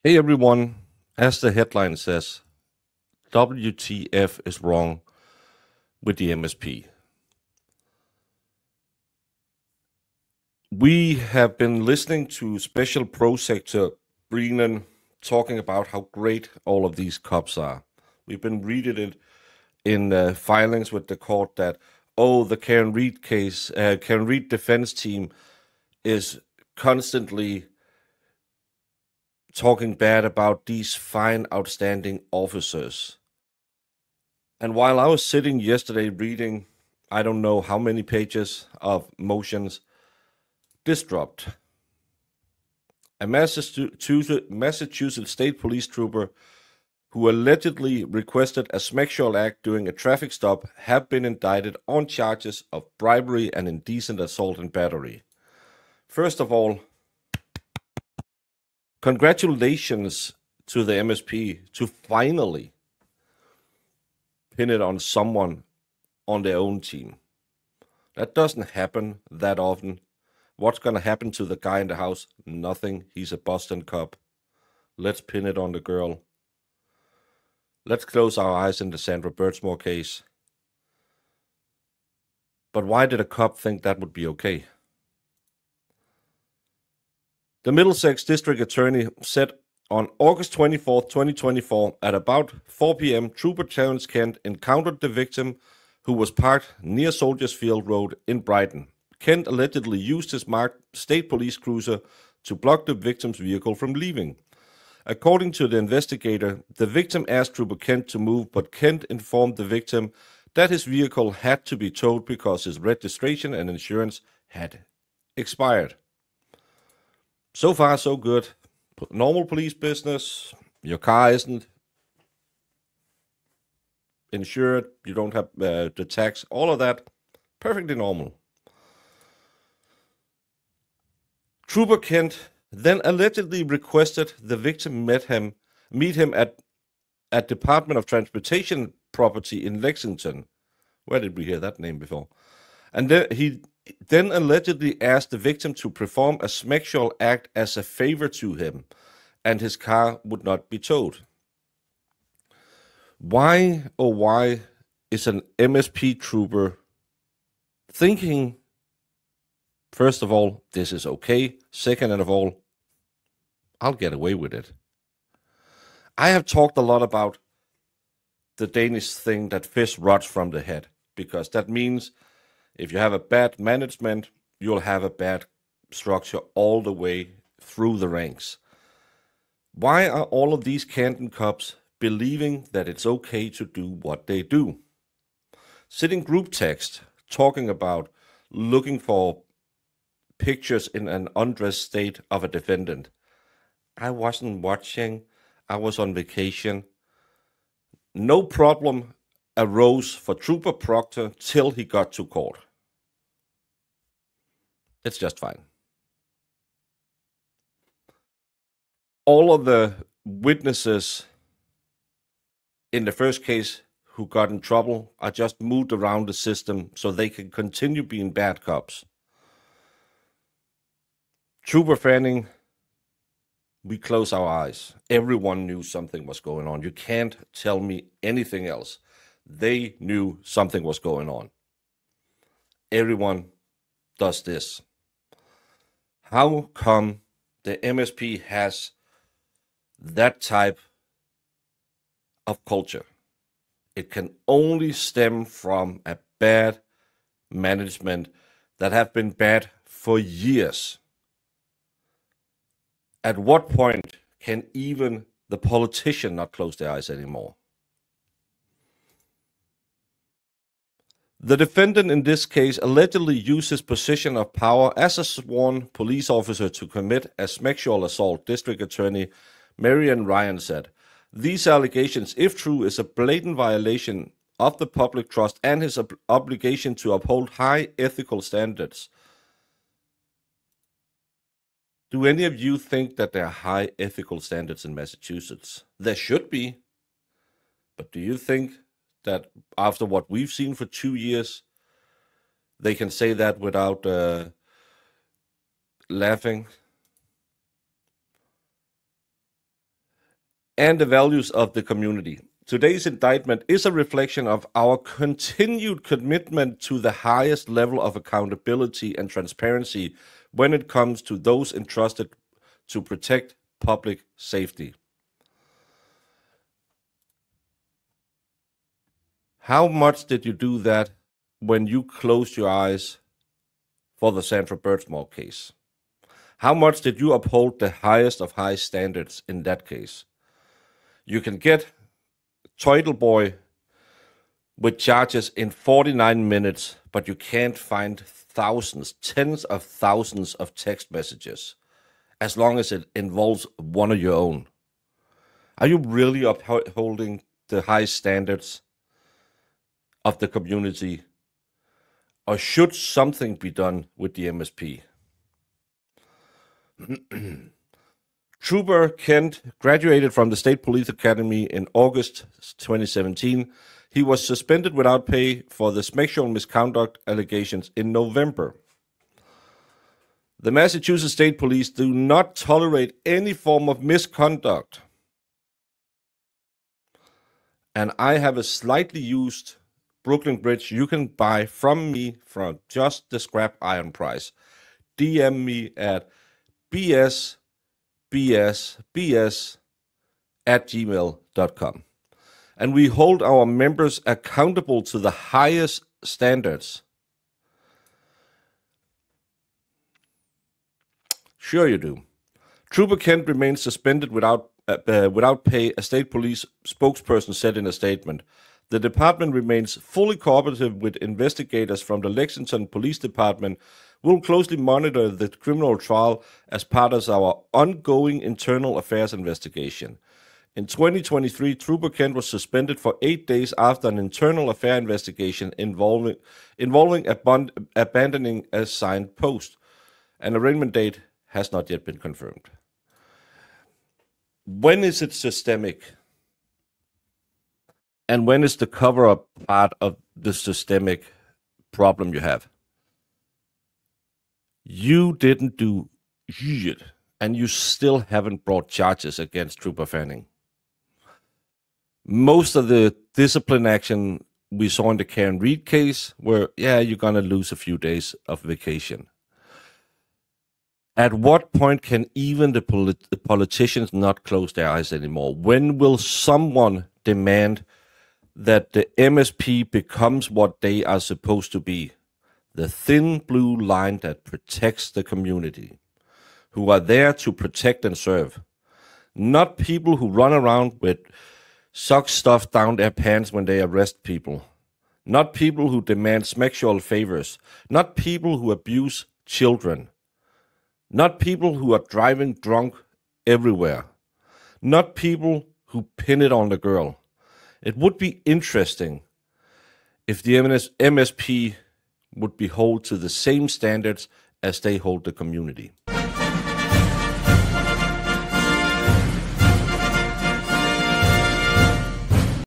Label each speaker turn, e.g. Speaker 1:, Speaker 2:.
Speaker 1: Hey everyone, as the headline says, WTF is wrong with the MSP. We have been listening to Special Pro Sector Brennan talking about how great all of these cops are. We've been reading it in filings with the court that, the Karen Reed case, Karen Reed defense team is constantly talking bad about these fine, outstanding officers. And while I was sitting yesterday reading, I don't know how many pages of motions, this dropped. A Massachusetts state police trooper who allegedly requested a sexual act during a traffic stop have been indicted on charges of bribery and indecent assault and battery. First of all, congratulations to the MSP to finally pin it on someone on their own team. That doesn't happen that often. What's going to happen to the guy in the house? Nothing. He's a Boston cop. Let's pin it on the girl. Let's close our eyes in the Sandra Birchmore case. But why did a cop think that would be okay? The Middlesex District Attorney said on August 24, 2024, at about 4 p.m., Trooper Terence Kent encountered the victim who was parked near Soldiers Field Road in Brighton. Kent allegedly used his marked state police cruiser to block the victim's vehicle from leaving. According to the investigator, the victim asked Trooper Kent to move, but Kent informed the victim that his vehicle had to be towed because his registration and insurance had expired. So far, so good. Normal police business. Your car isn't insured. You don't have the tax. All of that, perfectly normal. Trooper Kent then allegedly requested the victim meet him at Department of Transportation property in Lexington. Where did we hear that name before? And then he allegedly asked the victim to perform a sexual act as a favor to him, and his car would not be towed. Why is an MSP trooper thinking, first of all, this is okay, second of all, I'll get away with it? I have talked a lot about the Danish thing that fish rots from the head, because that means if you have a bad management, you'll have a bad structure all the way through the ranks. Why are all of these Canton cops believing that it's okay to do what they do? Sitting group text, talking about looking for pictures in an undressed state of a defendant. I wasn't watching. I was on vacation. No problem arose for Trooper Proctor till he got to court. It's just fine. All of the witnesses in the first case who got in trouble are just moved around the system so they can continue being bad cops. Trooper Fanning, we close our eyes. Everyone knew something was going on. You can't tell me anything else. They knew something was going on. Everyone does this. How come the MSP has that type of culture? It can only stem from a bad management that have been bad for years. At what point can even the politician not close their eyes anymore? The defendant in this case allegedly used his position of power as a sworn police officer to commit a sexual assault, District Attorney Marian Ryan said. These allegations, if true, is a blatant violation of the public trust and his obligation to uphold high ethical standards. Do any of you think that there are high ethical standards in Massachusetts? There should be. But do you think that after what we've seen for 2 years, they can say that without laughing? and the values of the community. Today's indictment is a reflection of our continued commitment to the highest level of accountability and transparency when it comes to those entrusted to protect public safety. How much did you do that when you closed your eyes for the Sandra Birchmore case? How much did you uphold the highest of high standards in that case? You can get Toitle Boy with charges in 49 minutes, but you can't find thousands, tens of thousands of text messages, as long as it involves one of your own. Are you really upholding the high standards of the community, or should something be done with the MSP? Trooper Kent graduated from the State Police Academy in August 2017. He was suspended without pay for the sexual misconduct allegations in November. The Massachusetts State Police do not tolerate any form of misconduct. And I have a slightly used Brooklyn Bridge you can buy from me for just the scrap iron price. DM me at bs@gmail.com. And we hold our members accountable to the highest standards. Sure you do. Trooper Kent remains suspended without pay, a state police spokesperson said in a statement. The department remains fully cooperative with investigators from the Lexington Police Department. We'll closely monitor the criminal trial as part of our ongoing internal affairs investigation. In 2023, Trooper Kent was suspended for 8 days after an internal affair investigation involving abandoning a signed post. An arraignment date has not yet been confirmed. When is it systemic? And when is the cover-up part of the systemic problem you have? You didn't do shit, and you still haven't brought charges against Trooper Fanning. Most of the discipline action we saw in the Karen Reed case were, yeah, you're going to lose a few days of vacation. At what point can even the politicians not close their eyes anymore? When will someone demand that the MSP becomes what they are supposed to be? The thin blue line that protects the community, who are there to protect and serve. Not people who run around with sock stuffed down their pants when they arrest people. Not people who demand sexual favors. Not people who abuse children. Not people who are driving drunk everywhere. Not people who pin it on the girl. It would be interesting if the MSP would be held to the same standards as they hold the community.